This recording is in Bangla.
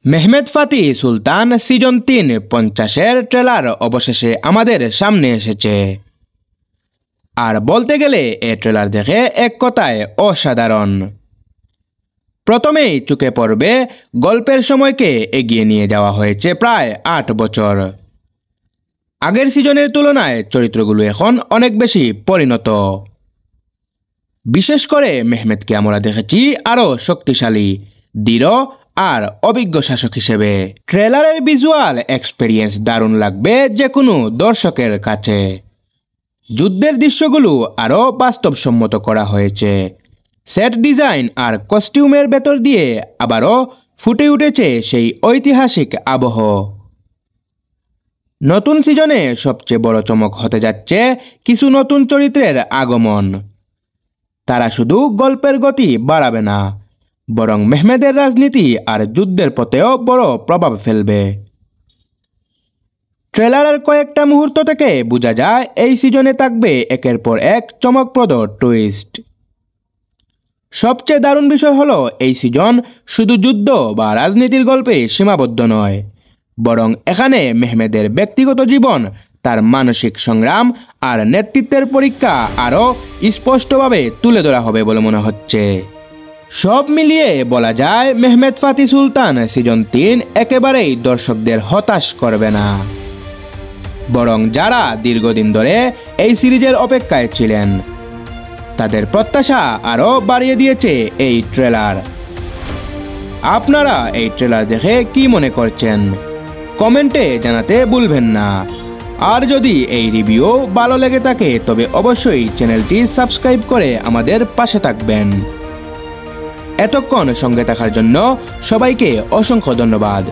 মেহমেদ ফাতি সুলতান সিজন ৩ 50-এর ট্রেলার অবশেষে আমাদের সামনে এসেছে। আর বলতে গেলে এই ট্রেলার দেখে এক কথায় অসাধারণ। প্রথমেই চোখে পড়বে গল্পের সময়কে এগিয়ে নিয়ে যাওয়া হয়েছে প্রায় ৮ বছর। আগের সিজনের তুলনায় চরিত্রগুলো এখন অনেক বেশি পরিণত। বিশেষ করে মেহমেদকে আমরা দেখেছি আরও শক্তিশালী, দৃঢ় আর অভিজ্ঞ শাসক হিসেবে। ট্রেলারের ভিজুয়াল এক্সপেরিয়েন্স দারুণ লাগবে যে কোনো দর্শকের কাছে। যুদ্ধের দৃশ্যগুলো আরও বাস্তবসম্মত করা হয়েছে। সেট ডিজাইন আর কস্টিউমের ভেতর দিয়ে আবারও ফুটে উঠেছে সেই ঐতিহাসিক আবহ। নতুন সিজনে সবচেয়ে বড় চমক হতে যাচ্ছে কিছু নতুন চরিত্রের আগমন। তারা শুধু গল্পের গতি বাড়াবে না, বরং মেহমেদের রাজনীতি আর যুদ্ধের পথেও বড় প্রভাব ফেলবে। ট্রেলারের কয়েকটা মুহূর্ত থেকে বোঝা যায় এই সিজনে থাকবে একের পর এক চমকপ্রদ টুইস্ট। সবচেয়ে দারুণ বিষয় হলো এই সিজন শুধু যুদ্ধ বা রাজনীতির গল্পে সীমাবদ্ধ নয়, বরং এখানে মেহমেদের ব্যক্তিগত জীবন, তার মানসিক সংগ্রাম আর নেতৃত্বের পরীক্ষা আরও স্পষ্টভাবে তুলে ধরা হবে বলে মনে হচ্ছে। সব মিলিয়ে বলা যায় মেহমেদ ফাতি সুলতান সিজন ৩ একেবারেই দর্শকদের হতাশ করবে না, বরং যারা দীর্ঘদিন ধরে এই সিরিজের অপেক্ষায় ছিলেন তাদের প্রত্যাশা আরও বাড়িয়ে দিয়েছে এই ট্রেলার। আপনারা এই ট্রেলার দেখে কি মনে করছেন কমেন্টে জানাতে ভুলবেন না। আর যদি এই রিভিউ ভালো লেগে থাকে তবে অবশ্যই চ্যানেলটি সাবস্ক্রাইব করে আমাদের পাশে থাকবেন। এতক্ষণ সঙ্গে থাকার জন্য সবাইকে অসংখ্য ধন্যবাদ।